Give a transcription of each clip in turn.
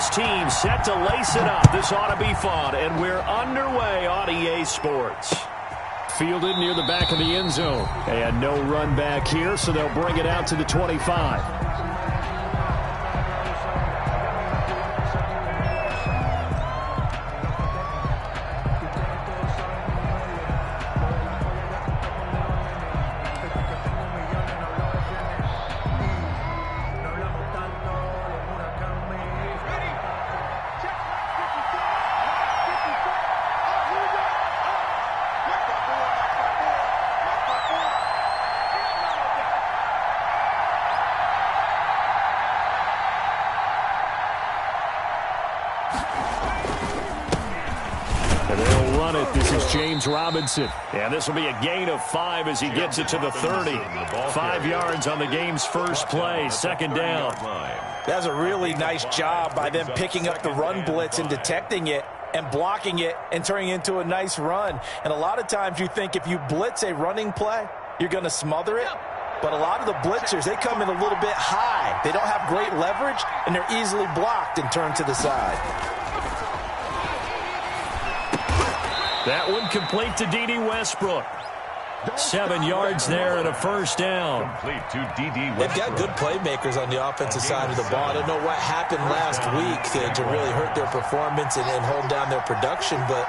this team set to lace it up. This ought to be fun, and we're underway on EA Sports. Fielded near the back of the end zone. And no run back here, so they'll bring it out to the 25. James Robinson. And this will be a gain of 5 as he gets it to the 30. 5 yards on the game's first play. Second down. That's a really nice job by them picking up the run blitz and detecting it and blocking it and turning it into a nice run. And a lot of times you think if you blitz a running play, you're going to smother it. But a lot of the blitzers, they come in a little bit high. They don't have great leverage, and they're easily blocked and turned to the side. That one complete to D.D. Westbrook. 7 yards there and a first down. They've got good playmakers on the offensive side of the ball. I don't know what happened last week to really hurt their performance and hold down their production, but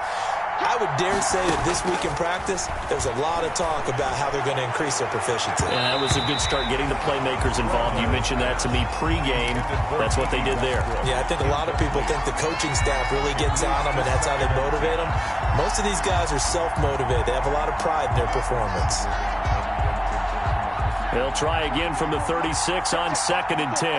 I would dare say that this week in practice, there's a lot of talk about how they're going to increase their proficiency. And that was a good start, getting the playmakers involved. You mentioned that to me pregame. That's what they did there. Yeah, I think a lot of people think the coaching staff really gets on them, and that's how they motivate them. Most of these guys are self-motivated. They have a lot of pride in their performance. They'll try again from the 36 on 2nd and 10.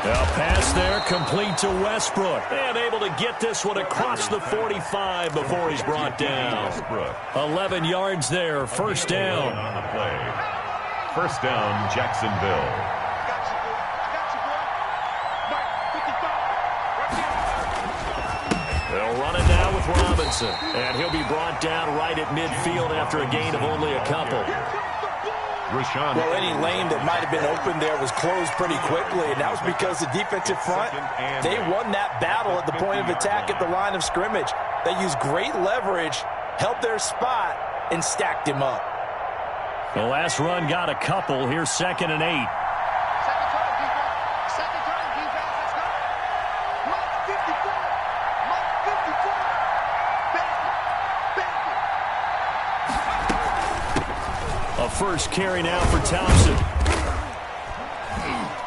A pass there, complete to Westbrook. And able to get this one across the 45 before he's brought down. 11 yards there, first down. First down, Jacksonville. They'll run it now with Robinson. And he'll be brought down right at midfield after a gain of only a couple. Well, any lane that might have been open there was closed pretty quickly, and that was because the defensive front, they won that battle at the point of attack at the line of scrimmage. They used great leverage, held their spot, and stacked him up. The last run got a couple. Here's 2nd and 8. First carry now for Thompson.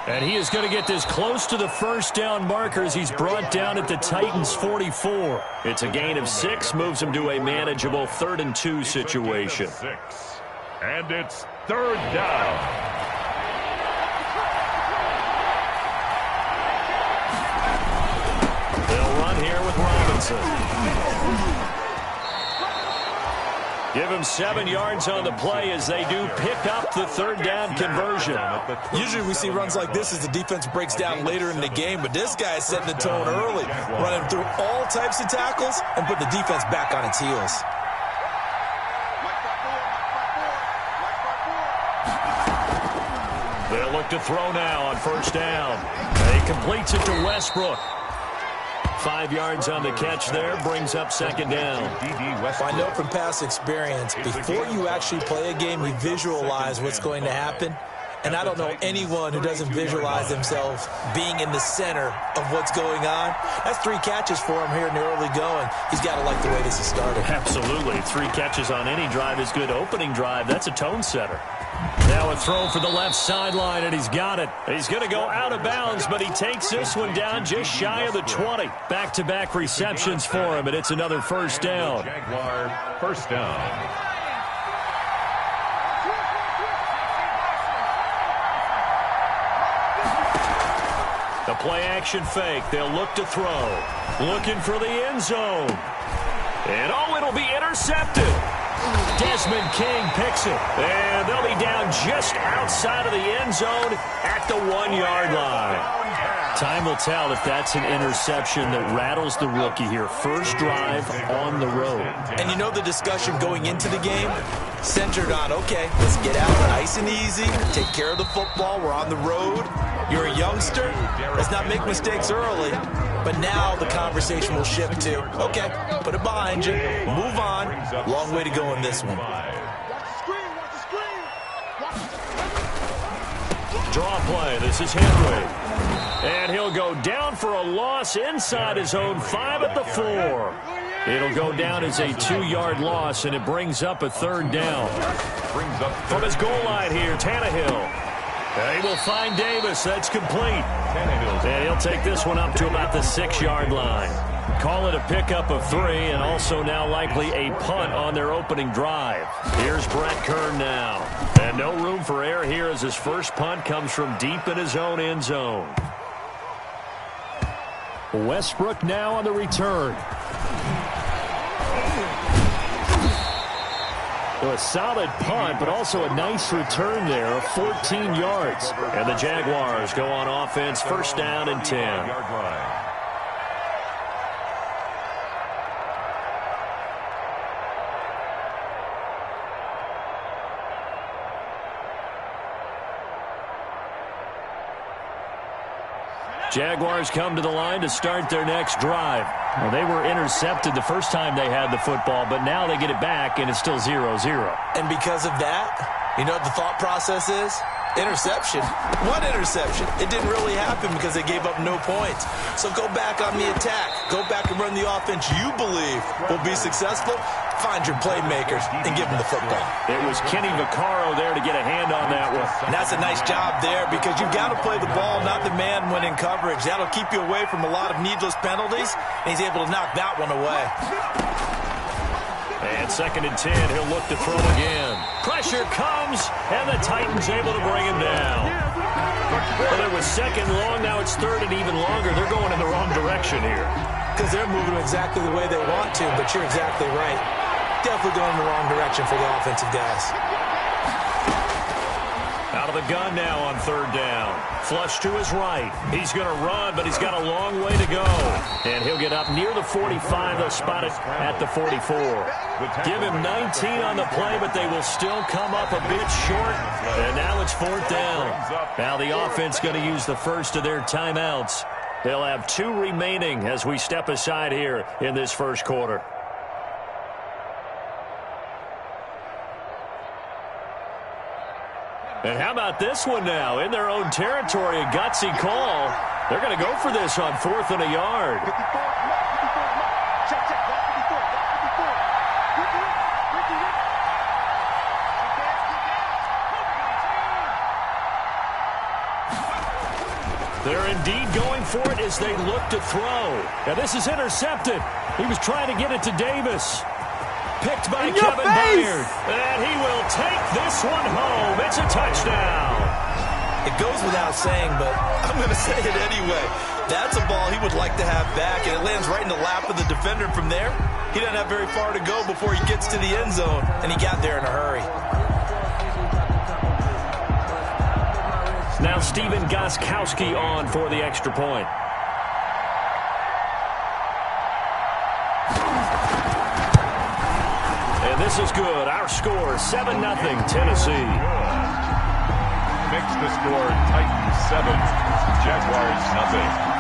And he is going to get this close to the first down marker as he's brought down at the Titans' 44. It's a gain of 6, moves him to a manageable 3rd and 2 situation. And it's 3rd down. They'll run here with Robinson. Give him 7 yards on the play as they do pick up the 3rd down conversion. Usually we see runs like this as the defense breaks down later in the game, but this guy is setting the tone early, running through all types of tackles and putting the defense back on its heels. They'll look to throw now on first down. He completes it to Westbrook. 5 yards on the catch there, brings up 2nd down. I know from past experience, before you actually play a game, you visualize what's going to happen. And I don't know anyone who doesn't visualize themselves being in the center of what's going on. That's 3 catches for him here in the early going. He's got to like the way this is started. Absolutely. 3 catches on any drive is good. Opening drive, that's a tone setter. Now a throw for the left sideline, and he's got it. He's going to go out of bounds, but he takes this one down just shy of the 20. Back-to-back receptions for him, and it's another first down. Jaguar, first down. The play-action fake. They'll look to throw. Looking for the end zone. And, oh, it'll be intercepted. Desmond King picks it. And they'll be down just outside of the end zone at the 1-yard line. Time will tell if that's an interception that rattles the rookie here. First drive on the road. And you know the discussion going into the game centered on, okay, let's get out nice and easy, take care of the football, we're on the road. You're a youngster, let's not make mistakes early. But now the conversation will shift to, okay, put it behind you, move on. Long way to go in this one. Draw play, this is Henry. And he'll go down for a loss inside his own 5 at the 4. It'll go down as a 2-yard loss, and it brings up a 3rd down. From his goal line here, Tannehill. And he will find Davis. That's complete. And he'll take this one up to about the 6-yard line. Call it a pickup of 3, and also now likely a punt on their opening drive. Here's Brett Kern now. And no room for error here as his first punt comes from deep in his own end zone. Westbrook now on the return. A solid punt, but also a nice return there of 14 yards. And the Jaguars go on offense, first down and 10. Jaguars come to the line to start their next drive. Well, they were intercepted the first time they had the football, but now they get it back, and it's still 0-0. And because of that, you know what the thought process is? Interception. What interception? It didn't really happen because they gave up no points. So go back on the attack. Go back and run the offense you believe will be successful. Find your playmakers and give them the football. It was Kenny Vaccaro there to get a hand on that one. And that's a nice job there because you've got to play the ball, not the man when in coverage. That'll keep you away from a lot of needless penalties, and he's able to knock that one away. And 2nd and 10, he'll look to throw again. Pressure comes, and the Titans able to bring him down. Well, it was 2nd long, now it's 3rd and even longer. They're going in the wrong direction here. Because they're moving exactly the way they want to, but you're exactly right. Definitely going in the wrong direction for the offensive guys. Out of the gun now on 3rd down. Flush to his right. He's going to run, but he's got a long way to go. And he'll get up near the 45. They'll spot it at the 44. Give him 19 on the play, but they will still come up a bit short. And now it's 4th down. Now the offense going to use the first of their timeouts. They'll have 2 remaining as we step aside here in this first quarter. And how about this one now? In their own territory, a gutsy call. They're going to go for this on 4th and a yard. They're indeed going for it as they look to throw. Now this is intercepted. He was trying to get it to Davis. Picked by Kevin Byard. And he will take this one home. It's a touchdown. It goes without saying, but I'm going to say it anyway. That's a ball he would like to have back, and it lands right in the lap of the defender from there. He doesn't have very far to go before he gets to the end zone, and he got there in a hurry. Now Steven Gostkowski on for the extra point. And this is good. Our score, 7-0 Tennessee. Makes the score Titans 7, Jaguars 0.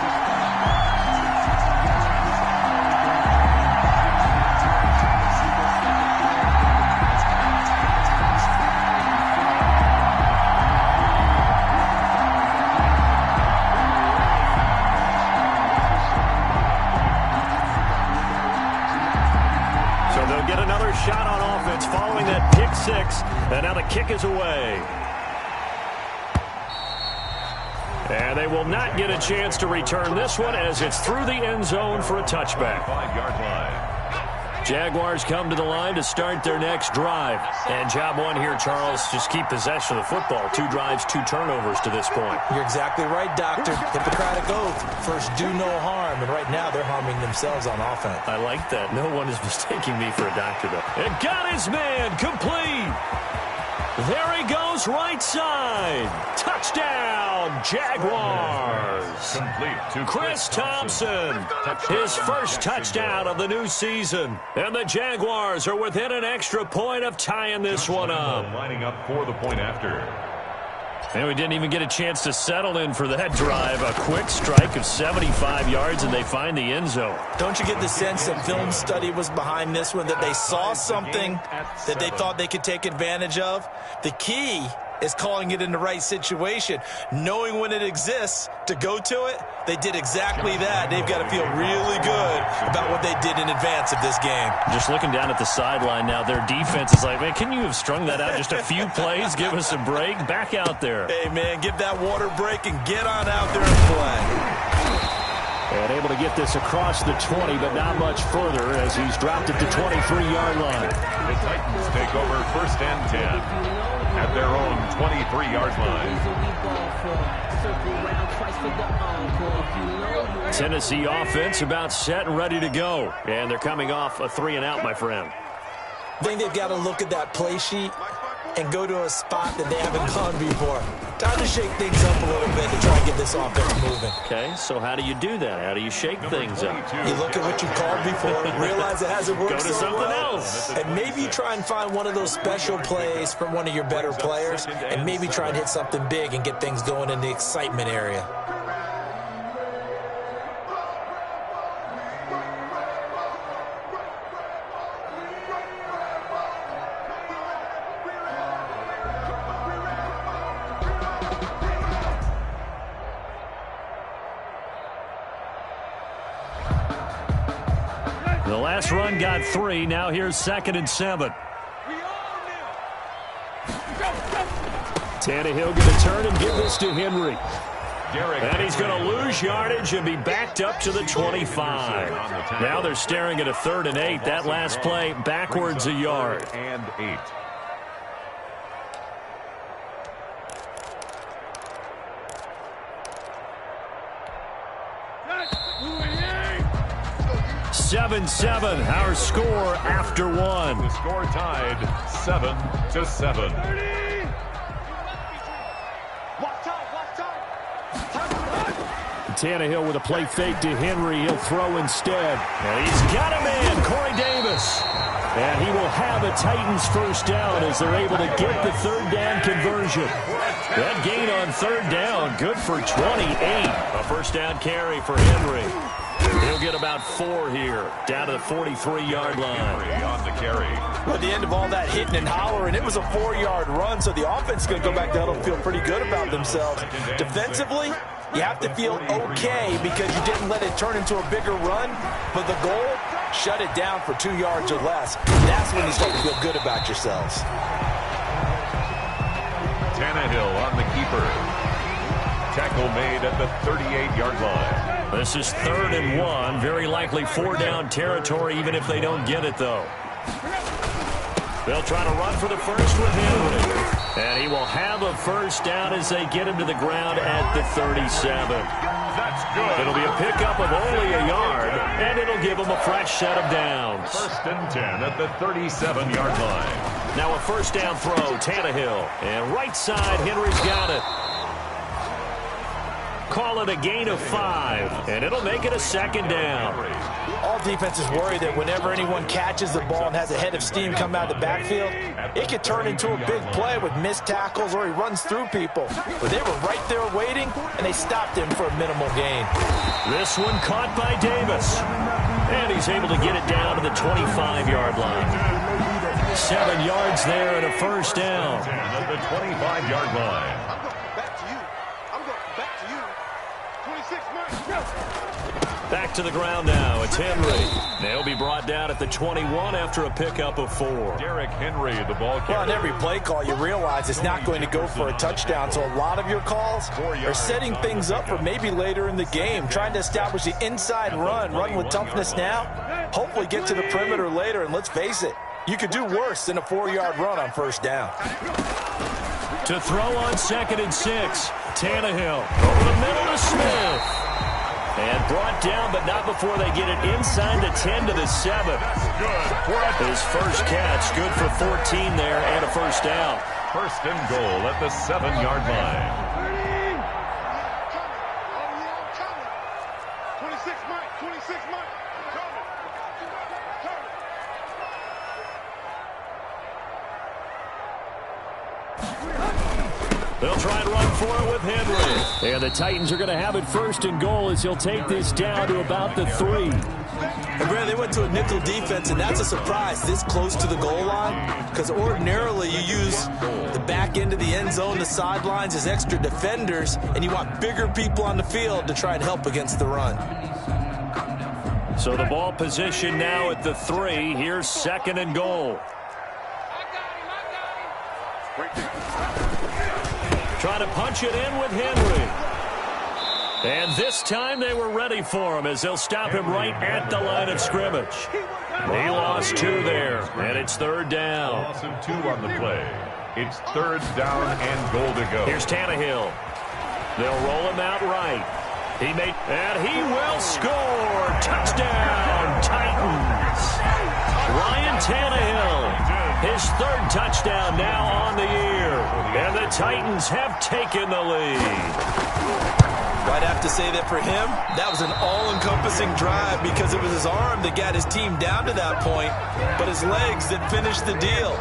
Shot on offense following that pick 6, and now the kick is away. And they will not get a chance to return this one as it's through the end zone for a touchback. 5-yard line. Jaguars come to the line to start their next drive. And job one here, Charles, just keep possession of the football. 2 drives, 2 turnovers to this point. You're exactly right, Doctor. Hippocratic oath. First, do no harm. And right now, they're harming themselves on offense. I like that. No one is mistaking me for a doctor, though. And got his man complete. There he goes, right side. Touchdown, Jaguars. Complete to Chris Thompson, his first touchdown of the new season. And the Jaguars are within an extra point of tying this one up. Lining up for the point after. And we didn't even get a chance to settle in for that drive. A quick strike of 75 yards, and they find the end zone. Don't you get the sense that film study was behind this one, that they saw something that they thought they could take advantage of? The key is calling it in the right situation, knowing when it exists to go to it. They did exactly that. They've got to feel really good about what they did in advance of this game. Just looking down at the sideline now, their defense is like, man, can you have strung that out just a few plays? Give us a break. Back out there. Hey, man, give that water break and get on out there and play. And able to get this across the 20, but not much further as he's dropped it to 23-yard line. The Titans take over 1st and 10 at their own 23-yard line. Tennessee offense about set and ready to go. And they're coming off a 3-and-out, my friend. I think they've got to look at that play sheet and go to a spot that they haven't gone before. Time to shake things up a little bit to try and get this offense moving. Okay, so how do you do that? How do you shake things up? You look at what you called before, realize it hasn't worked Go to so something well, else. and maybe you try and find one of those special plays from one of your better players, and maybe try and hit something big and get things going in the excitement area. The last run got 3. Now here's 2nd and 7. Tannehill going to turn and give this to Henry. And he's going to lose yardage and be backed up to the 25. Now they're staring at a 3rd and 8. That last play backwards a yard. And 8. 7-7, our score after 1. The score tied 7-7. Tannehill with a play fake to Henry. He'll throw instead. And he's got a man, Corey Davis. And he will have a Titans first down as they're able to get the 3rd down conversion. That gain on 3rd down, good for 28. A first down carry for Henry. He'll get about 4 here, down to the 43-yard line. On the carry. At the end of all that hitting and hollering, it was a 4-yard run, so the offense is going to go back down and feel pretty good about themselves. Defensively, you have to feel okay because you didn't let it turn into a bigger run, but the goal, shut it down for 2 yards or less. That's when you start to feel good about yourselves. Tannehill on the keeper. Tackle made at the 38-yard line. This is 3rd and 1. Very likely 4-down territory, even if they don't get it, though. They'll try to run for the first with Henry. And he will have a first down as they get him to the ground at the 37. That's good. It'll be a pickup of only a yard, and it'll give them a fresh set of downs. 1st and 10 at the 37-yard line. Now a first down throw, Tannehill. And right side, Henry's got it. Call it a gain of 5, and it'll make it a 2nd down. All defenses worry that whenever anyone catches the ball and has a head of steam come out of the backfield, it could turn into a big play with missed tackles or he runs through people. But they were right there waiting, and they stopped him for a minimal gain. This one caught by Davis. And he's able to get it down to the 25-yard line. 7 yards there and a first down. At the 25-yard line. Back to the ground now. It's Henry. They'll be brought down at the 21 after a pickup of 4. Derrick Henry, the ball carrier. Well, on every play call, you realize it's not going to go for a touchdown. So a lot of your calls are setting things up for maybe later in the game, trying to establish the inside run with toughness now, hopefully get to the perimeter later. And let's face it, you could do worse than a 4-yard run on first down. To throw on 2nd and 6. Tannehill over the middle to Smith. And brought down, but not before they get it inside the 10 to the 7. His first catch, good for 14 there and a first down. First and goal at the 7-yard line. They'll try and run for it with Henry. And the Titans are going to have it first and goal as he'll take this down to about the 3. And Brad, they went to a nickel defense, and that's a surprise this close to the goal line, because ordinarily you use the back end of the end zone, the sidelines as extra defenders, and you want bigger people on the field to try and help against the run. So the ball position now at the 3. Here's 2nd and goal. Trying to punch it in with Henry. And this time they were ready for him as they'll stop him right at the line of scrimmage. He lost 2 there, and it's 3rd down. Loss of 2 on the play. It's 3rd down and goal to go. Here's Tannehill. They'll roll him out right. And he will score. Touchdown, Titans. Ryan Tannehill. His 3rd touchdown now on the year. And the Titans have taken the lead. I'd have to say that for him, that was an all-encompassing drive because it was his arm that got his team down to that point, but his legs that finished the deal.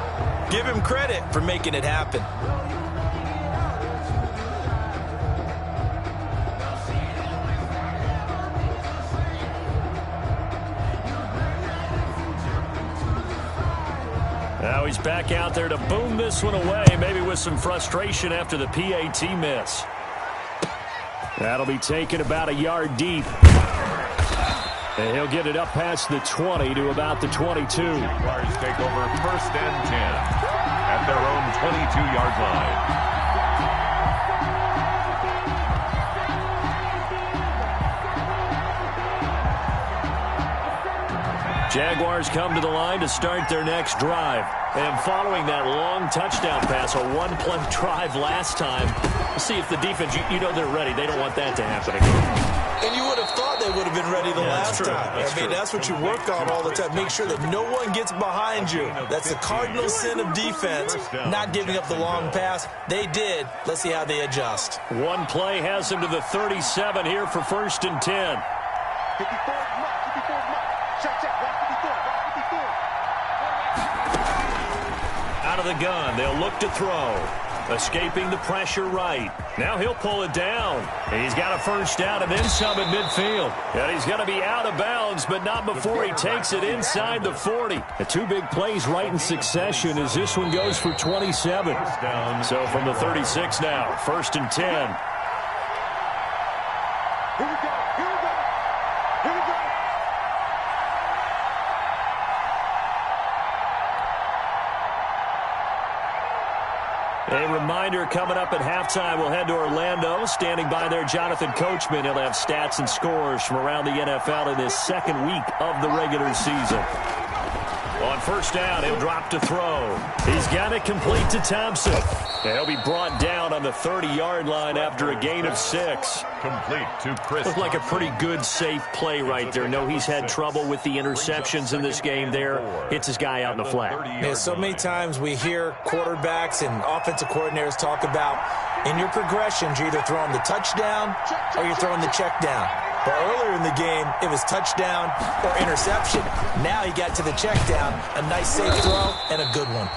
Give him credit for making it happen. Now he's back out there to boom this one away, maybe with some frustration after the PAT miss. That'll be taken about a yard deep. And he'll get it up past the 20 to about the 22. Jaguars take over 1st and 10 at their own 22-yard line. Jaguars come to the line to start their next drive. And following that long touchdown pass, a one-play drive last time, we'll see if the defense, you know they're ready. They don't want that to happen again. And you would have thought they would have been ready the last time. That's what you work on all the time. Make sure that no one gets behind you. That's the cardinal sin of defense, not giving up the long pass. They did. Let's see how they adjust. One play has them to the 37 here for 1st and 10. Out of the gun, they'll look to throw. Escaping the pressure right. Now he'll pull it down. He's got a first down and then some at midfield. And he's going to be out of bounds, but not before he takes it inside the 40. The 2 big plays right in succession as this one goes for 27. So from the 36 now, 1st and 10. A reminder coming up at halftime, we'll head to Orlando. Standing by there, Jonathan Coachman. He'll have stats and scores from around the NFL in this 2nd week of the regular season. On 1st down, he'll drop to throw. He's got it complete to Thompson. He'll be brought down on the 30-yard line after a gain of 6. Complete to Chris. Looked like a pretty good, safe play right there. No, he's had trouble with the interceptions in this game there. Hits his guy out in the flat. Yeah, so many times we hear quarterbacks and offensive coordinators talk about in your progressions, you're either throwing the touchdown or you're throwing the check down. But earlier in the game, it was touchdown or interception. Now he got to the check down, a nice safe throw, and a good one.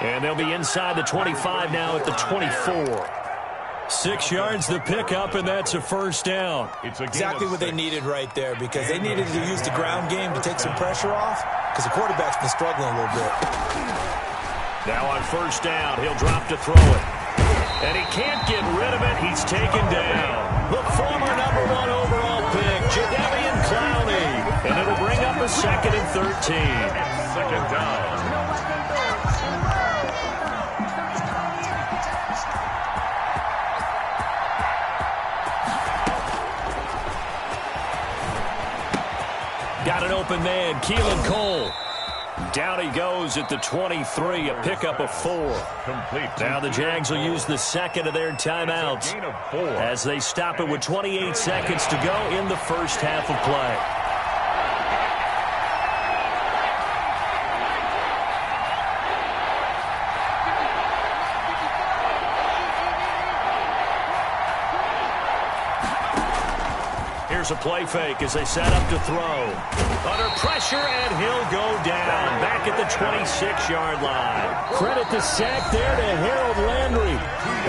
And they'll be inside the 25 now at the 24. 6 yards the pickup, and that's a first down. It's exactly what they needed right there because they needed to use the ground game to take some pressure off because the quarterback's been struggling a little bit. Now on 1st down, he'll drop to throw it. And he can't get rid of it. He's taken down. The former #1 overall pick, Jadeveon Clowney. And it'll bring up a 2nd and 13. Second down. Got an open man, Keelan Cole. Down he goes at the 23, a pickup of 4. Complete. Now the Jags will use the second of their timeouts Gain of 4. as they stop it with 28 seconds to go in the first half of play. Here's a play fake as they set up to throw. Under pressure, and he'll go down. Back at the 26-yard line. Credit the sack there to Harold Landry.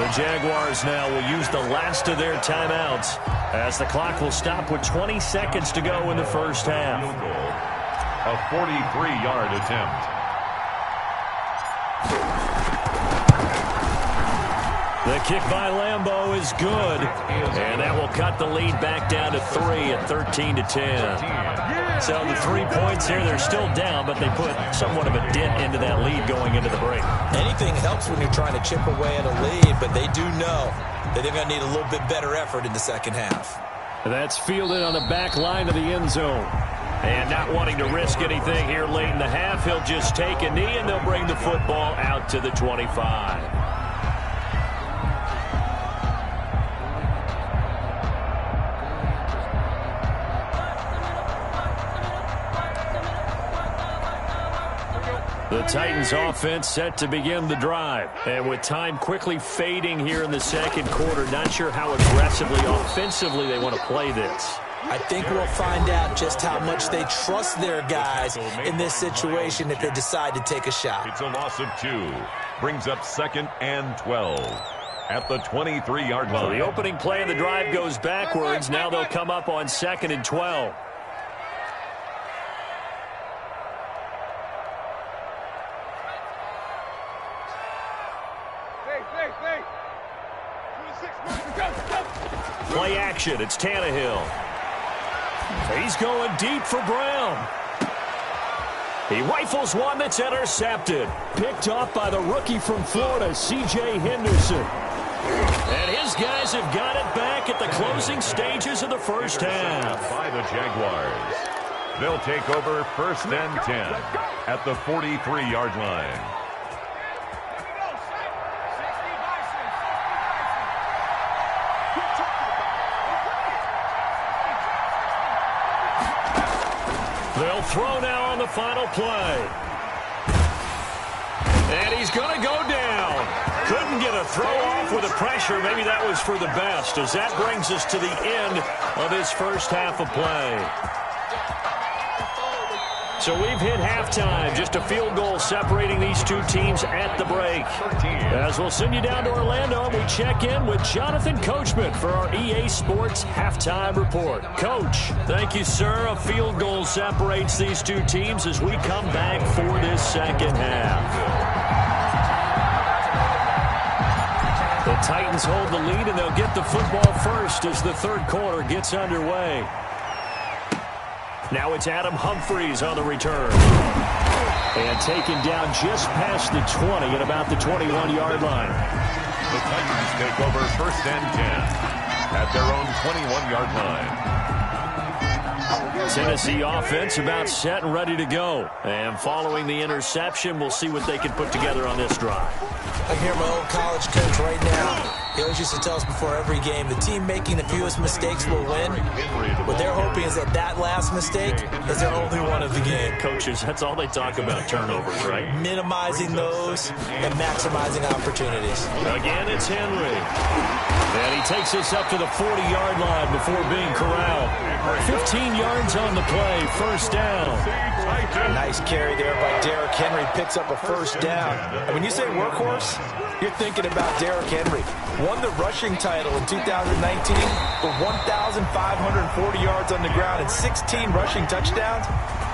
The Jaguars now will use the last of their timeouts as the clock will stop with 20 seconds to go in the first half. A 43-yard attempt. The kick by Lambeau is good, and that will cut the lead back down to 3 at 13-10. So the 3 points here, they're still down, but they put somewhat of a dent into that lead going into the break. Anything helps when you're trying to chip away at a lead, but they do know that they're going to need a little bit better effort in the second half. That's fielded on the back line of the end zone. And not wanting to risk anything here late in the half, he'll just take a knee, and they'll bring the football out to the 25. The Titans offense set to begin the drive. And with time quickly fading here in the second quarter, not sure how aggressively, offensively they want to play this. I think we'll find out just how much they trust their guys in this situation if they decide to take a shot. It's a loss of 2. Brings up 2nd and 12 at the 23-yard line. So the opening play of the drive goes backwards. Now they'll come up on 2nd and 12. Play action. It's Tannehill. He's going deep for Brown. He rifles one that's intercepted. Picked off by the rookie from Florida, C.J. Henderson. And his guys have got it back at the closing stages of the first half. By the Jaguars. They'll take over 1st and 10 at the 43-yard line. They'll throw now on the final play. And he's going to go down. Couldn't get a throw off with the pressure. Maybe that was for the best, as that brings us to the end of his first half of play. So we've hit halftime. Just a field goal separating these two teams at the break. As we'll send you down to Orlando, and we check in with Jonathan Coachman for our EA Sports Halftime Report. Coach, thank you, sir. A field goal separates these two teams as we come back for this second half. The Titans hold the lead, and they'll get the football first as the third quarter gets underway. Now it's Adam Humphries on the return. And taken down just past the 20 at about the 21-yard line. The Titans take over 1st and 10 at their own 21-yard line. Tennessee offense about set and ready to go. And following the interception, we'll see what they can put together on this drive. I hear my old college coach right now. He always used to tell us before every game, the team making the fewest mistakes will win. What they're hoping is that that last mistake is their only one of the game. Coaches, that's all they talk about, turnovers, right? Minimizing those and maximizing opportunities. Again, it's Henry. And he takes us up to the 40-yard line before being corralled. 15 yards on the play, first down. Nice carry there by Derrick Henry. Picks up a first down. And when you say workhorse, you're thinking about Derrick Henry. Won the rushing title in 2019 for 1,540 yards on the ground and 16 rushing touchdowns.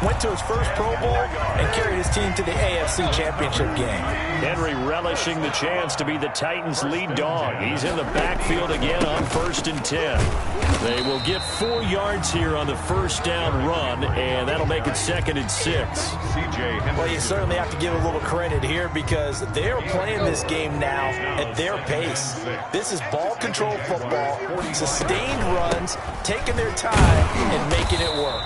went to his first Pro Bowl, and carried his team to the AFC Championship game. Henry relishing the chance to be the Titans' lead dog. He's in the backfield again on 1st and 10. They will get 4 yards here on the first down run, and that'll make it 2nd and 6. Well, you certainly have to give a little credit here because they're playing this game now at their pace. This is ball control football, sustained runs, taking their time and making it work.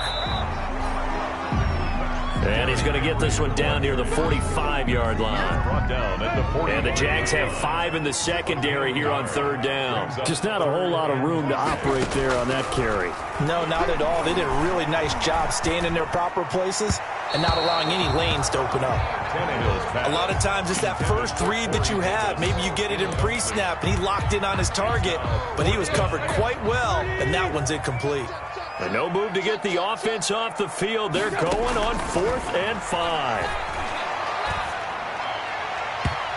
And he's going to get this one down near the 45-yard line. And the Jags have 5 in the secondary here on 3rd down. Just not a whole lot of room to operate there on that carry. No, not at all. They did a really nice job staying in their proper places and not allowing any lanes to open up. A lot of times it's that first read that you have. Maybe you get it in pre-snap, and he locked in on his target, but he was covered quite well, and that one's incomplete. And no move to get the offense off the field. They're going on 4th and 5.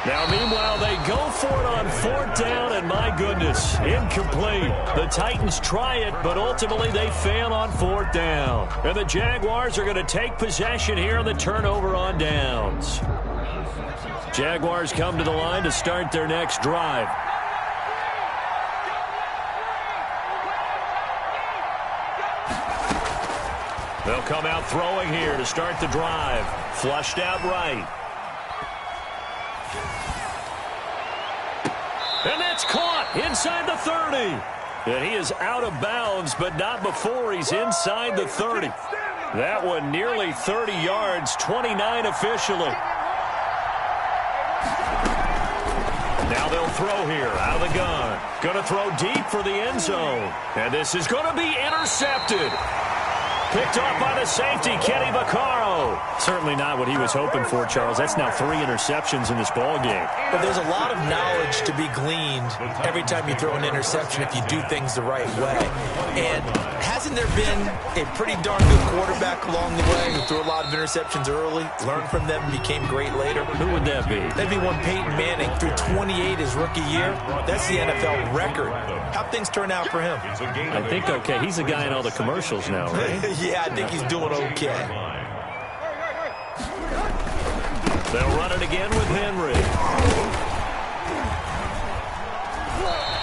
Now, meanwhile, they go for it on 4th down, and my goodness, incomplete. The Titans try it, but ultimately they fail on 4th down. And the Jaguars are going to take possession here on the turnover on downs. Jaguars come to the line to start their next drive. They'll come out throwing here to start the drive. Flushed out right. And that's caught inside the 30. And he is out of bounds, but not before he's inside the 30. That one nearly 30 yards, 29 officially. Now they'll throw here out of the gun. Going to throw deep for the end zone. And this is going to be intercepted. Picked off by the safety, Kenny Vaccaro. Certainly not what he was hoping for, Charles. That's now 3 interceptions in this ball game. But there's a lot of knowledge to be gleaned every time you throw an interception if you do things the right way. And hasn't there been a pretty darn good quarterback along the way who threw a lot of interceptions early, learned from them, and became great later? Who would that be? That'd be one Peyton Manning, threw 28 his rookie year. That's the NFL record. How'd things turn out for him? I think okay. He's the guy in all the commercials now, right? Yeah, I think he's doing okay. They'll run it again with Henry.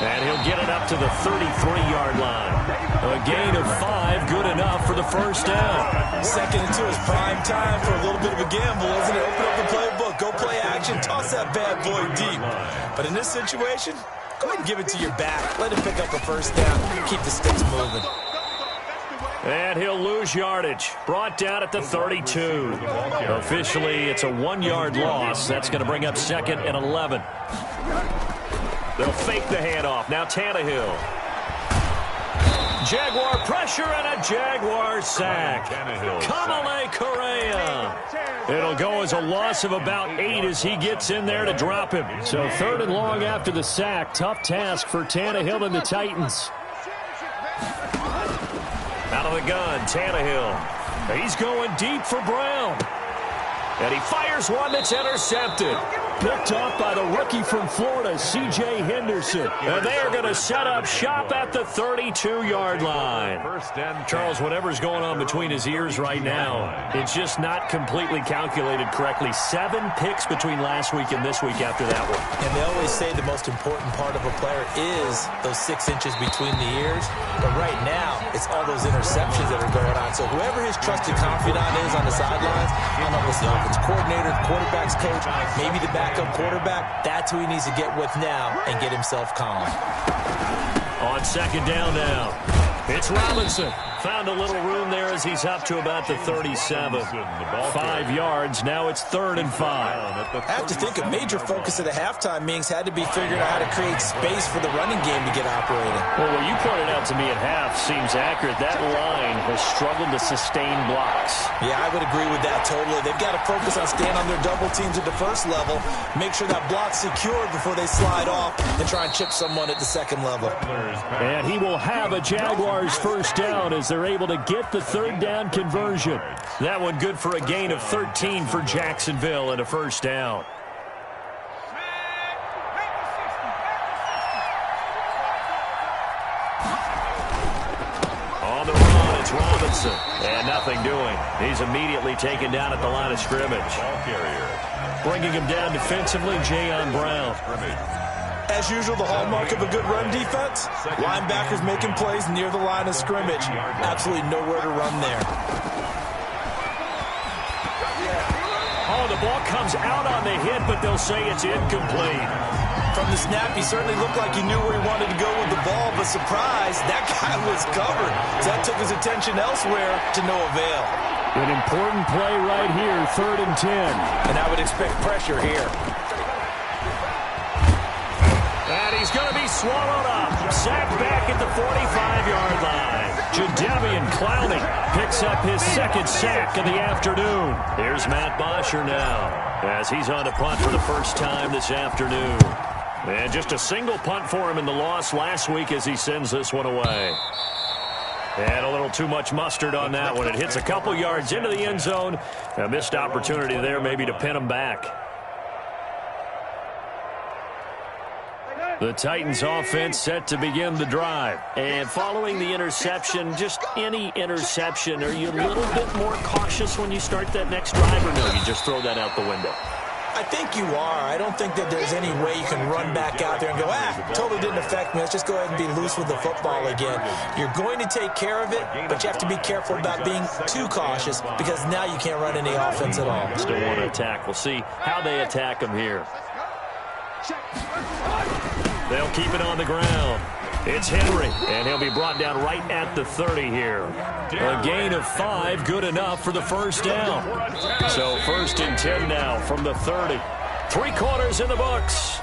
And he'll get it up to the 33-yard line. A gain of 5, good enough for the first down. 2nd and 2 is prime time for a little bit of a gamble, isn't it? Open up the playbook, go play action, toss that bad boy deep. But in this situation, go ahead and give it to your back. Let him pick up a first down. Keep the sticks moving. And he'll lose yardage. Brought down at the 32. Officially, it's a 1-yard loss. That's going to bring up 2nd and 11. They'll fake the handoff. Now Tannehill. Jaguar pressure and a Jaguar sack. Kamale Correa. It'll go as a loss of about 8 as he gets in there to drop him. So 3rd and long after the sack. Tough task for Tannehill and the Titans. Out of the gun, Tannehill. He's going deep for Brown. And he fires one that's intercepted. Picked off by the rookie from Florida, C.J. Henderson. And they are going to set up shop at the 32-yard line. Charles, whatever's going on between his ears right now, it's just not completely calculated correctly. 7 picks between last week and this week after that one. And they always say the most important part of a player is those 6 inches between the ears. But right now, it's all those interceptions that are going on. So whoever his trusted confidant is on the sidelines, I don't know if it's the offense coordinator, the quarterback's coach, maybe the backup quarterback, that's who he needs to get with now and get himself calm. On 2nd down now, it's Robinson. Found a little room there as he's up to about the 37. 5 yards. Now it's 3rd and 5. I have to think a major focus of the halftime meetings had to be figuring out how to create space for the running game to get operating. Well, what you pointed out to me at half seems accurate. That line has struggled to sustain blocks. Yeah, I would agree with that totally. They've got to focus on staying on their double teams at the first level, make sure that block's secured before they slide off and try and chip someone at the second level. And he will have a Jaguars first down as they're able to get the 3rd down conversion. That one good for a gain of 13 for Jacksonville and a first down. On the run, it's Robinson. Robinson. And nothing doing. He's immediately taken down at the line of scrimmage. Ball carrier. Bringing him down defensively, Jayon Brown. As usual, the hallmark of a good run defense, linebackers making plays near the line of scrimmage. Absolutely nowhere to run there. Oh, the ball comes out on the hit, but they'll say it's incomplete. From the snap, he certainly looked like he knew where he wanted to go with the ball, but surprise, that guy was covered. So that took his attention elsewhere to no avail. An important play right here, 3rd and 10. And I would expect pressure here. And he's going to be swallowed up. Sacked back at the 45-yard line. Jadeveon Clowney picks up his 2nd sack of the afternoon. Here's Matt Bosher now as he's on to punt for the first time this afternoon. And just a single punt for him in the loss last week as he sends this one away. And a little too much mustard on that one. It hits a couple yards into the end zone. A missed opportunity there maybe to pin him back. The Titans offense set to begin the drive. And following the interception, just any interception, are you a little bit more cautious when you start that next drive, or no, you just throw that out the window? I think you are. I don't think that there's any way you can run back out there and go, totally didn't affect me. Let's just go ahead and be loose with the football again. You're going to take care of it, but you have to be careful about being too cautious because now you can't run any offense at all. Still want to attack. We'll see how they attack him here. They'll keep it on the ground. It's Henry, and he'll be brought down right at the 30 here. A gain of 5, good enough for the first down. So 1st and 10 now from the 30. 3 quarters in the books.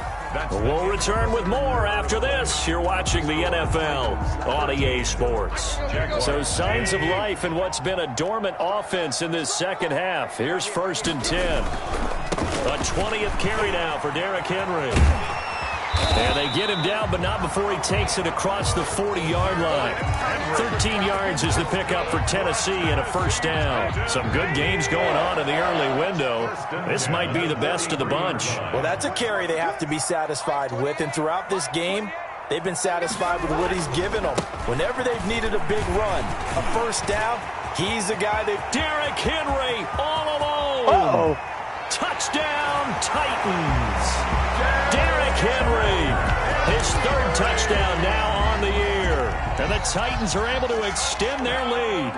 We'll return with more after this. You're watching the NFL on EA Sports. So signs of life in what's been a dormant offense in this second half. Here's 1st and 10. A 20th carry now for Derrick Henry. And they get him down, but not before he takes it across the 40-yard line. 13 yards is the pickup for Tennessee and a first down. Some good games going on in the early window. This might be the best of the bunch. Well, that's a carry they have to be satisfied with. And throughout this game, they've been satisfied with what he's given them. Whenever they've needed a big run, a first down, he's the guy that... Derrick Henry all alone. Touchdown, Titans. Derrick Henry, his 3rd touchdown now on the year. And the Titans are able to extend their lead.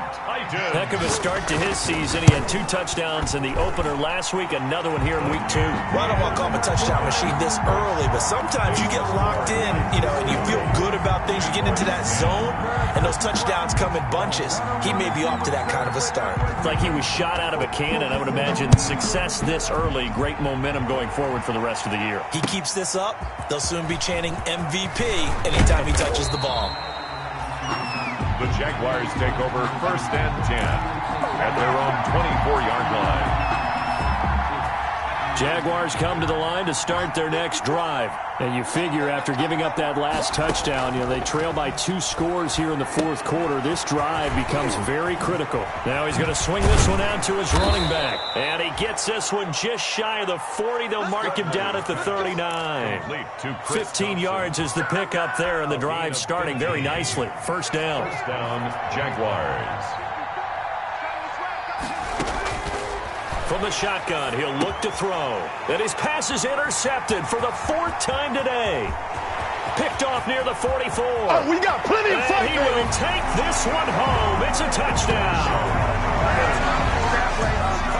Heck of a start to his season. He had 2 touchdowns in the opener last week, another one here in week 2. Well, I don't want to call him a touchdown machine this early, but sometimes you get locked in, and you feel good about things. You get into that zone, and those touchdowns come in bunches. He may be off to that kind of a start. It's like he was shot out of a cannon. I would imagine success this early, great momentum going forward for the rest of the year. He keeps this up, they'll soon be chanting MVP anytime he touches the ball. The Jaguars take over 1st and 10 at their own 24-yard line. Jaguars come to the line to start their next drive. And you figure after giving up that last touchdown, they trail by 2 scores here in the 4th quarter. This drive becomes very critical. Now he's going to swing this one out to his running back. And he gets this one just shy of the 40. They'll mark him down at the 39. 15 yards is the pickup there, and the drive starting very nicely. First down. First down, Jaguars. From the shotgun, he'll look to throw. And his pass is intercepted for the 4th time today. Picked off near the 44. Oh, we got plenty of fight. And he will take this one home. It's a touchdown.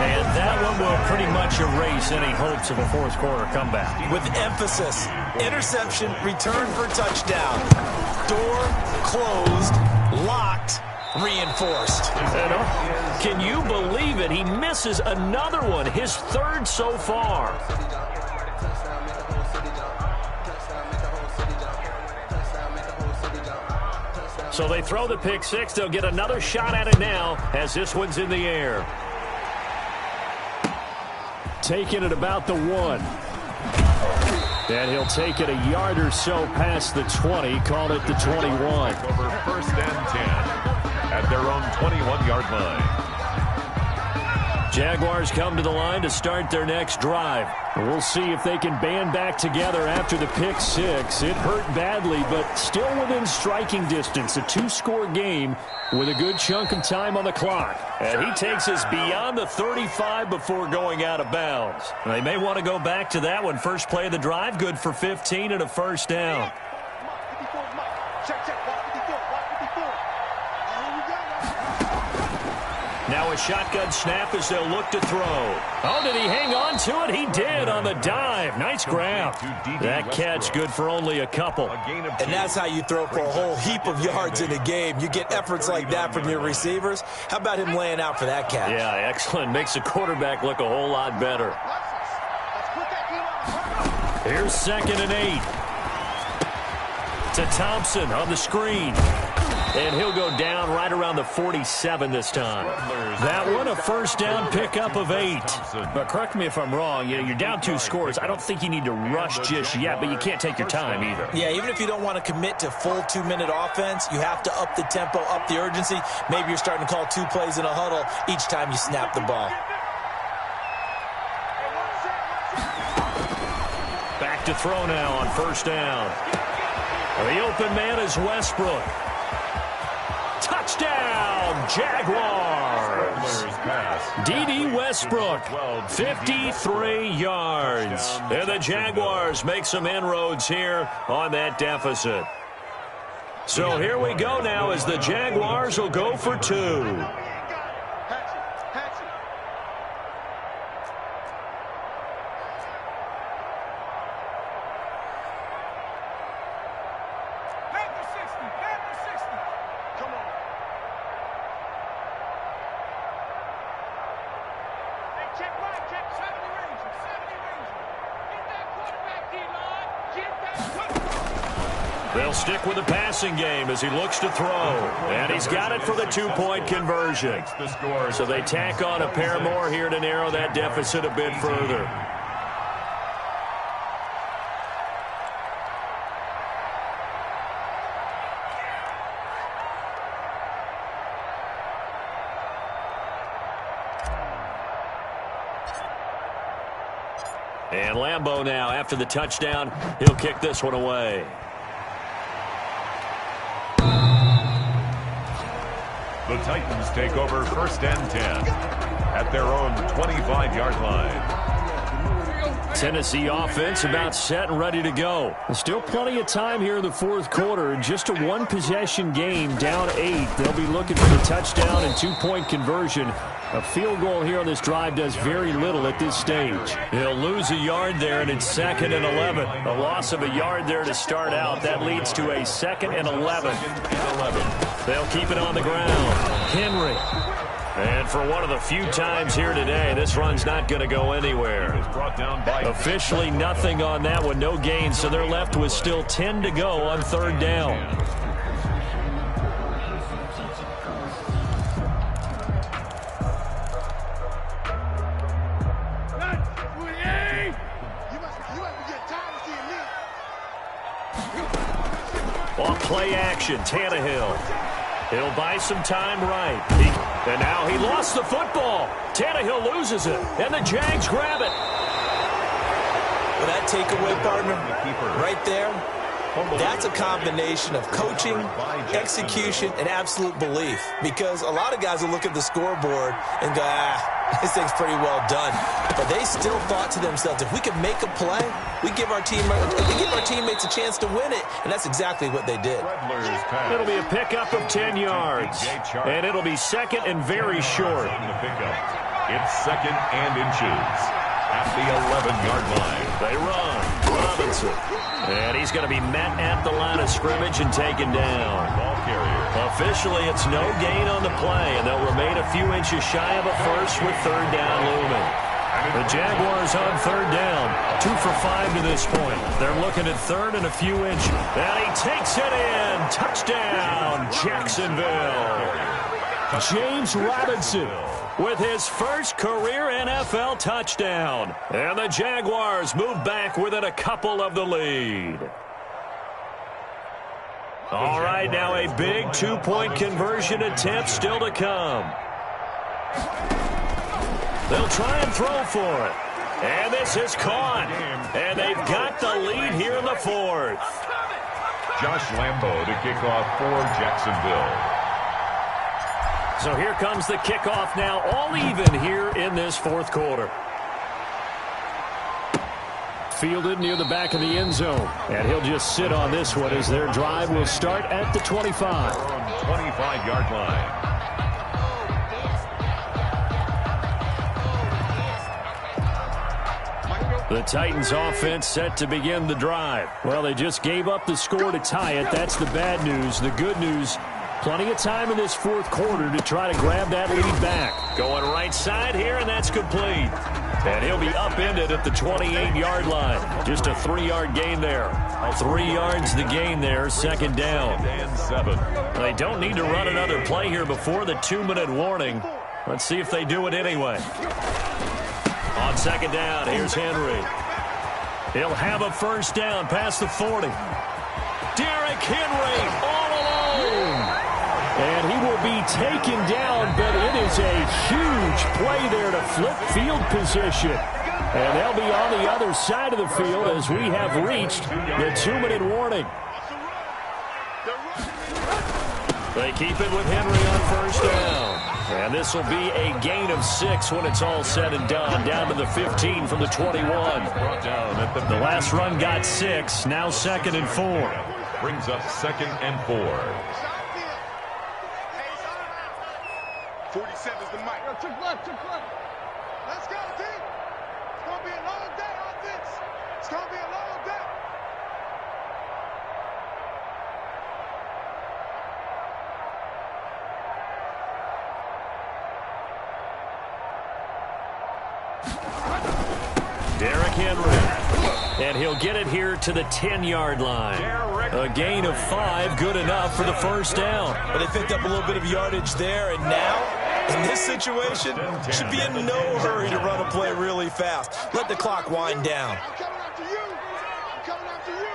And that one will pretty much erase any hopes of a 4th quarter comeback. With emphasis, interception, return for touchdown. Door closed, locked, reinforced. Can you believe it? He misses another one, his 3rd so far. So they throw the pick 6. They'll get another shot at it now as this one's in the air. Taking it about the 1. And he'll take it a yard or so past the 20, call it the 21. Over 1st and 10 at their own 21-yard line. Jaguars come to the line to start their next drive. We'll see if they can band back together after the pick six. It hurt badly, but still within striking distance. A two-score game with a good chunk of time on the clock. And he takes us beyond the 35 before going out of bounds. They may want to go back to that one. First play of the drive, good for 15 and a first down. Now a shotgun snap as they'll look to throw. Oh, did he hang on to it? He did on the dive. Nice grab. That catch good for only a couple. And that's how you throw for a whole heap of yards in a game. You get efforts like that from your receivers. How about him laying out for that catch? Yeah, excellent. Makes the quarterback look a whole lot better. Here's 2nd and 8. To Thompson on the screen. And he'll go down right around the 47 this time. That one, a first down pickup of 8. But correct me if I'm wrong, you're down 2 scores. I don't think you need to rush just yet, but you can't take your time either. Yeah, even if you don't want to commit to full 2-minute offense, you have to up the tempo, up the urgency. Maybe you're starting to call 2 plays in a huddle each time you snap the ball. Back to throw now on first down. The open man is Westbrook. Touchdown, Jaguars. D.D. Westbrook, 53 yards. And the Jaguars make some inroads here on that deficit. So here we go now as the Jaguars will go for 2. They'll stick with the passing game as he looks to throw. And he's got it for the 2-point conversion. So they tack on a pair more here to narrow that deficit a bit further. And Lambeau now, after the touchdown, he'll kick this one away. The Titans take over 1st and 10 at their own 25-yard line. Tennessee offense about set and ready to go. Still plenty of time here in the 4th quarter. Just a 1-possession game, down 8. They'll be looking for the touchdown and 2-point conversion. A field goal here on this drive does very little at this stage. He'll lose a yard there, and it's 2nd and 11. A loss of a yard there to start out. That leads to a 2nd and 11. They'll keep it on the ground. Henry. And for one of the few times here today, this run's not going to go anywhere. Officially nothing on that one, no gain, so they're left with still 10 to go on 3rd down. Off play action, Tannehill. He'll buy some time right. And now he lost the football. Tannehill loses it, and the Jags grab it. Well, that takeaway, partner, right there, that's a combination of coaching, execution, and absolute belief. Because a lot of guys will look at the scoreboard and go, this thing's pretty well done. But they still thought to themselves, if we can make a play, we give our teammates a chance to win it. And that's exactly what they did. It'll be a pickup of 10 yards. And it'll be 2nd and very short. It's 2nd and inches at the 11-yard line. They run. Robinson. And he's going to be met at the line of scrimmage and taken down. Ball carrier. Officially, it's no gain on the play, and they'll remain a few inches shy of a first with 3rd down looming. The Jaguars on 3rd down, 2 for 5 to this point. They're looking at 3rd and a few inches. And he takes it in. Touchdown, Jacksonville. James Robinson with his first career NFL touchdown. And the Jaguars move back within a couple of the lead. All right, now a big 2-point conversion attempt still to come. They'll try and throw for it. And this is caught. And they've got the lead here in the fourth. Josh Lambo to kick off for Jacksonville. So here comes the kickoff now, all even here in this fourth quarter. Fielded near the back of the end zone. And he'll just sit on this one as their drive will start at the 25. 25-yard line. The Titans offense set to begin the drive. Well, they just gave up the score to tie it. That's the bad news. The good news, plenty of time in this fourth quarter to try to grab that lead back. Going right side here, and that's complete. And he'll be upended at the 28-yard line. Just a 3-yard gain there. 3 yards the gain there, second down. And 7. They don't need to run another play here before the 2-minute warning. Let's see if they do it anyway. On second down, here's Henry. He'll have a first down past the 40. Derrick Henry all alone. And he will be taken down, but it is a huge play there to flip field position. And they'll be on the other side of the field as we have reached the 2-minute warning. They keep it with Henry on first down. And this will be a gain of 6 when it's all said and done. Down to the 15 from the 21. The last run got 6. Now 2nd and 4. Brings up 2nd and 4. 47 is the mic. Took left. Let's go, team. It's going to be a long day on this. It's going to be a long day. Derrick Henry. And he'll get it here to the 10-yard line. A gain of 5, good enough for the first down. But they picked up a little bit of yardage there, and now, in this situation, should be in no hurry to run a play really fast. Let the clock wind down. I'm coming after you. I'm coming after you.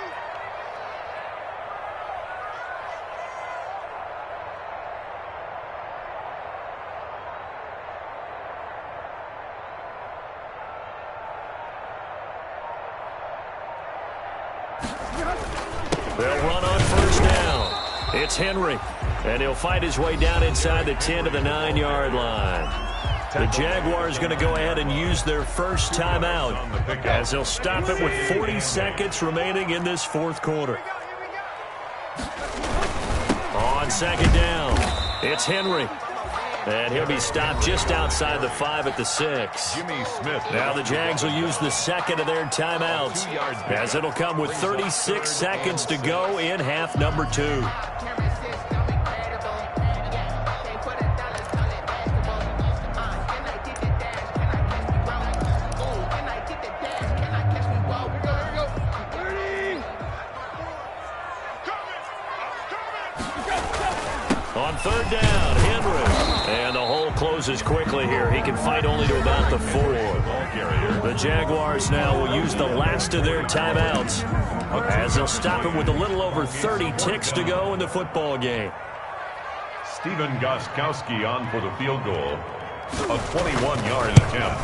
They'll run on first down. It's Henry. And he'll fight his way down inside the 10 to the 9-yard line. The Jaguars going to go ahead and use their first timeout as they'll stop it with 40 seconds remaining in this fourth quarter. On second down, it's Henry. And he'll be stopped just outside the 5 at the 6. Jimmy Smith. Now the Jags will use the second of their timeouts as it'll come with 36 seconds to go in half number 2. On third down, Henry. And the hole closes quickly here. He can fight only to about the 4. The Jaguars now will use the last of their timeouts as they'll stop him with a little over 30 ticks to go in the football game. Steven Gostkowski on for the field goal. A 21-yard attempt.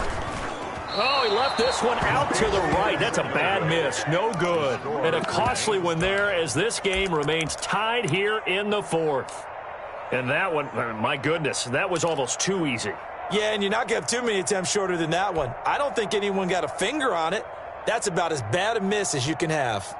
Oh, he left this one out to the right. That's a bad miss. No good. And a costly one there as this game remains tied here in the 4th. And that one, my goodness, that was almost too easy. Yeah, and you're not going to have too many attempts shorter than that one. I don't think anyone got a finger on it. That's about as bad a miss as you can have.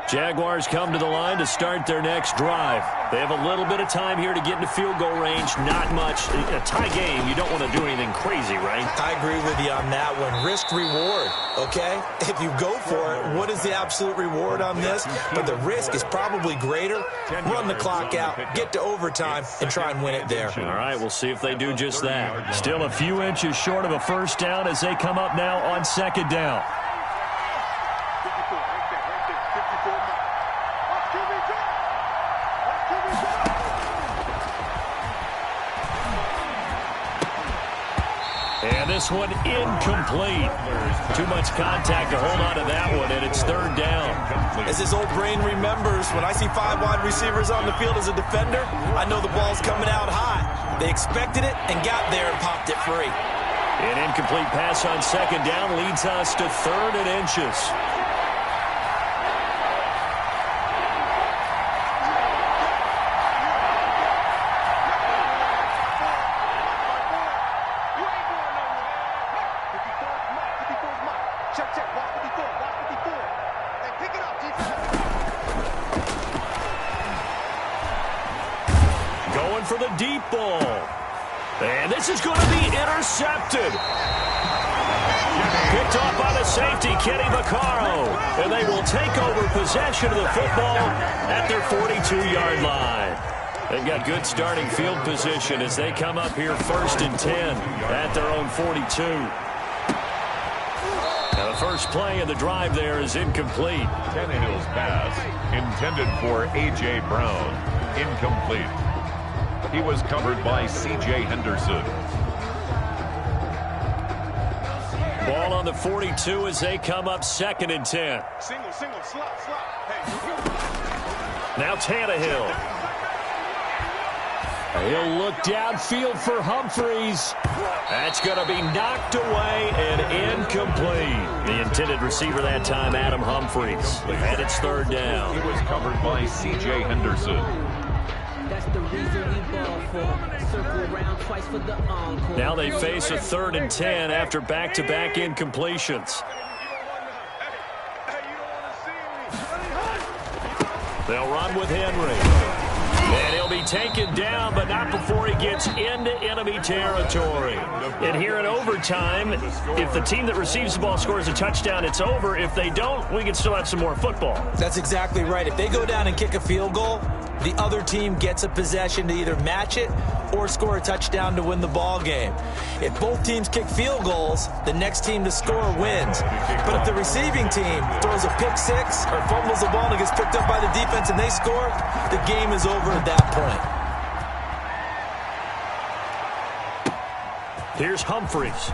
Jaguars come to the line to start their next drive. They have a little bit of time here to get into field goal range. Not much. A tie game, you don't want to do anything crazy, right? I agree with you on that one. Risk-reward, okay? If you go for it, what is the absolute reward on this? But the risk is probably greater. Run the clock out, get to overtime, and try and win it there. All right, we'll see if they do just that. Still a few inches short of a first down as they come up now on second down. And this one incomplete. Too much contact to hold on to that one, and it's third down. As his old brain remembers, when I see 5 wide receivers on the field as a defender, I know the ball's coming out high. They expected it and got there and popped it free. An incomplete pass on second down leads us to 3rd and inches. Going for the deep ball. And this is going to be intercepted. Picked off by the safety, Kenny Vaccaro. And they will take over possession of the football at their 42-yard line. They've got good starting field position as they come up here 1st and 10 at their own 42. Now the first play of the drive there is incomplete. Tannehill's pass, intended for A.J. Brown, incomplete. He was covered by C.J. Henderson. Ball on the 42 as they come up 2nd and 10. Single, slot. Hey. Now Tannehill. He'll look downfield for Humphreys. That's going to be knocked away and incomplete. The intended receiver that time, Adam Humphreys. And it's 3rd down. He was covered by C.J. Henderson. That's the reason we ball for. Circle around twice for the encore. Now they face a 3rd and 10 after back-to-back incompletions. They'll run with Henry. And he'll be taken down, but not before he gets into enemy territory. And here in overtime, if the team that receives the ball scores a touchdown, it's over. If they don't, we can still have some more football. That's exactly right. If they go down and kick a field goal, the other team gets a possession to either match it or score a touchdown to win the ball game. If both teams kick field goals, the next team to score wins. But if the receiving team throws a pick six or fumbles the ball and it gets picked up by the defense and they score, the game is over at that point. Here's Humphreys.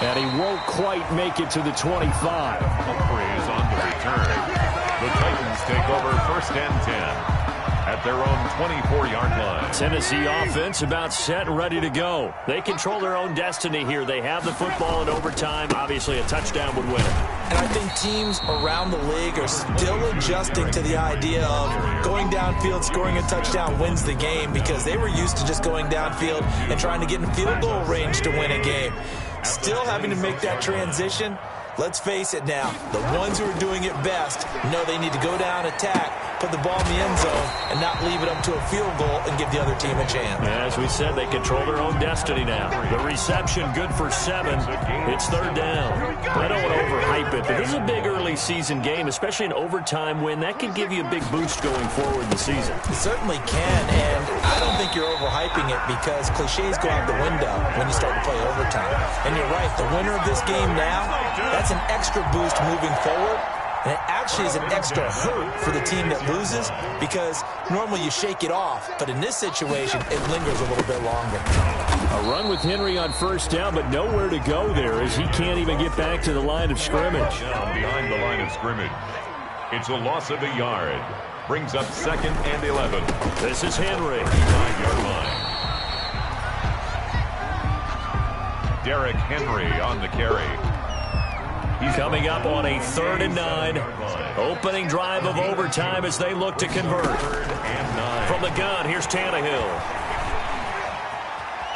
And he won't quite make it to the 25. Humphreys on the return. The Titans take over 1st and 10 at their own 24-yard line. Tennessee offense about set and ready to go. They control their own destiny here. They have the football in overtime. Obviously, a touchdown would win it. And I think teams around the league are still adjusting to the idea of going downfield, scoring a touchdown wins the game, because they were used to just going downfield and trying to get in field goal range to win a game. Still having to make that transition. Let's face it now, the ones who are doing it best know they need to go down, attack, put the ball in the end zone, and not leave it up to a field goal and give the other team a chance. As we said, they control their own destiny now. The reception good for 7. It's 3rd down. I don't want to overhype it, but this is a big early season game, especially an overtime win. That could give you a big boost going forward in the season. It certainly can, and I don't think you're overhyping it because cliches go out the window when you start to play overtime. And you're right, the winner of this game now, that's an extra boost moving forward. And it actually is an extra hurt for the team that loses because normally you shake it off. But in this situation, it lingers a little bit longer. A run with Henry on 1st down, but nowhere to go there as he can't even get back to the line of scrimmage. Down behind the line of scrimmage. It's a loss of a yard. Brings up 2nd and 11. This is Henry. 9-yard line. Derrick Henry on the carry. He's coming up on a 3rd and 9. Opening drive of overtime as they look to convert. From the gun, here's Tannehill.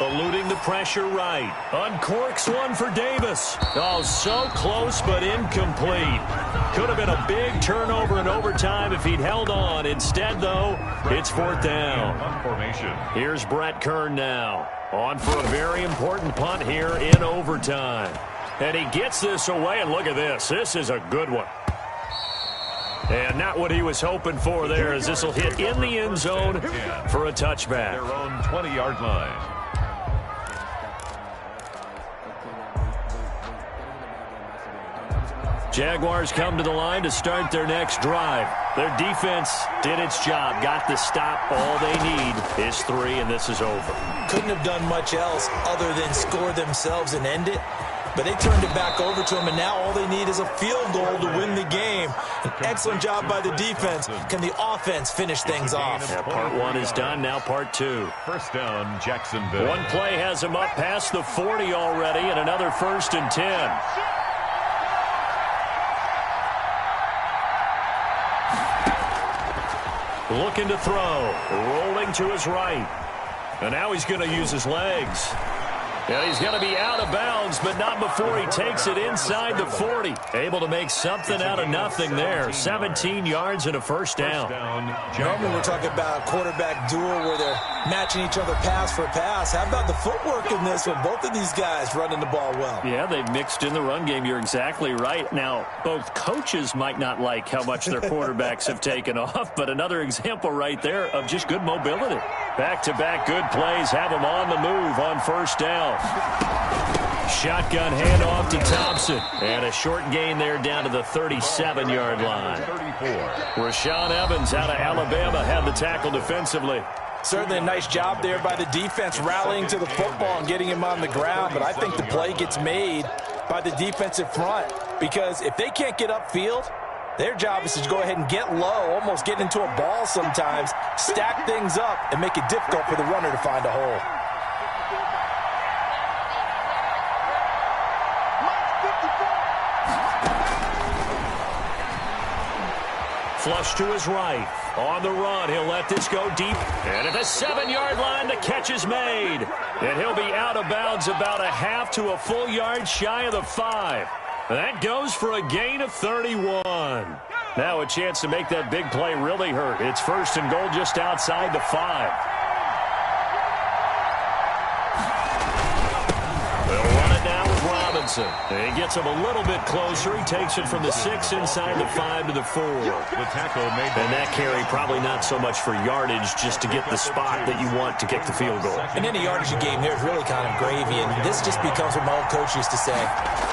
Eluding the pressure right. Uncorks one for Davis. Oh, so close but incomplete. Could have been a big turnover in overtime if he'd held on. Instead, though, it's 4th down. Here's Brett Kern now. On for a very important punt here in overtime. And he gets this away, and look at this. This is a good one. And not what he was hoping for there, as this will hit in the end zone for a touchback. Their own 20-yard line. Jaguars come to the line to start their next drive. Their defense did its job, got the stop. All they need is 3, and this is over. Couldn't have done much else other than score themselves and end it. But they turned it back over to him, and now all they need is a field goal to win the game. And Excellent job by the defense. Can the offense finish things off? Yeah, part one is done. Now part two. First down, Jacksonville. One play has him up past the 40 already, and another 1st and 10. Looking to throw. Rolling to his right. And now he's going to use his legs. And he's going to be out of bounds, but not before he takes it inside the 40. Able to make something out of nothing there. 17 yards and a first down. Normally we're talking about a quarterback duel where they're matching each other pass for pass. How about the footwork in this one? Both of these guys running the ball well. Yeah, they've mixed in the run game. You're exactly right. Now, both coaches might not like how much their quarterbacks have taken off, but another example right there of just good mobility. Back-to-back good plays have them on the move on first down. Shotgun handoff to Thompson. And a short gain there down to the 37-yard line. Rashaan Evans out of Alabama had the tackle defensively. Certainly a nice job there by the defense rallying to the football and getting him on the ground. But I think the play gets made by the defensive front because if they can't get upfield, their job is to go ahead and get low, almost get into a ball sometimes, stack things up, and make it difficult for the runner to find a hole. Flush to his right. On the run, he'll let this go deep. And at the 7-yard line, the catch is made. And he'll be out of bounds about a half to a full yard shy of the 5. That goes for a gain of 31. Now a chance to make that big play really hurt. It's 1st and goal just outside the 5. They'll run it now with Robinson. He gets him a little bit closer. He takes it from the 6 inside the 5 to the 4. The tackle made. And that carry probably not so much for yardage, just to get the spot that you want to kick the field goal. And any yardage game here is really kind of gravy, and this just becomes what my old coach used to say.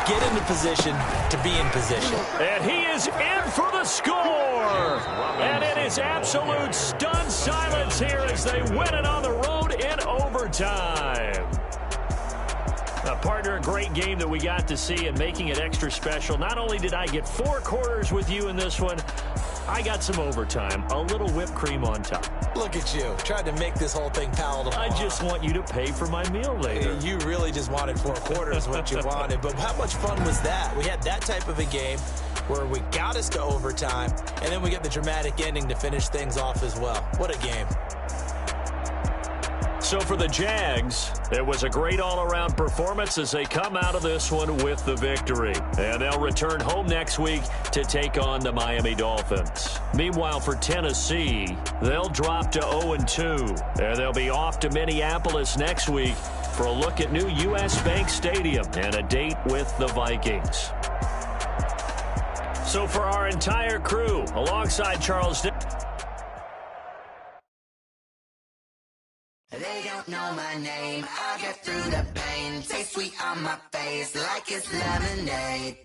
Get into position to be in position. And he is in for the score. And it is absolute stunned silence here as they win it on the road in overtime. Partner, a great game that we got to see and making it extra special. Not only did I get 4 quarters with you in this one, I got some overtime, a little whipped cream on top. Look at you, trying to make this whole thing palatable. I just want you to pay for my meal later. You really just wanted 4 quarters, what you wanted. But how much fun was that? We had that type of a game where we got us to overtime, and then we get the dramatic ending to finish things off as well. What a game. So for the Jags, it was a great all-around performance as they come out of this one with the victory. And they'll return home next week to take on the Miami Dolphins. Meanwhile, for Tennessee, they'll drop to 0-2. And they'll be off to Minneapolis next week for a look at new U.S. Bank Stadium and a date with the Vikings. So for our entire crew, alongside Charles... They don't know my name, I'll get through the pain. Taste sweet on my face like it's lemonade.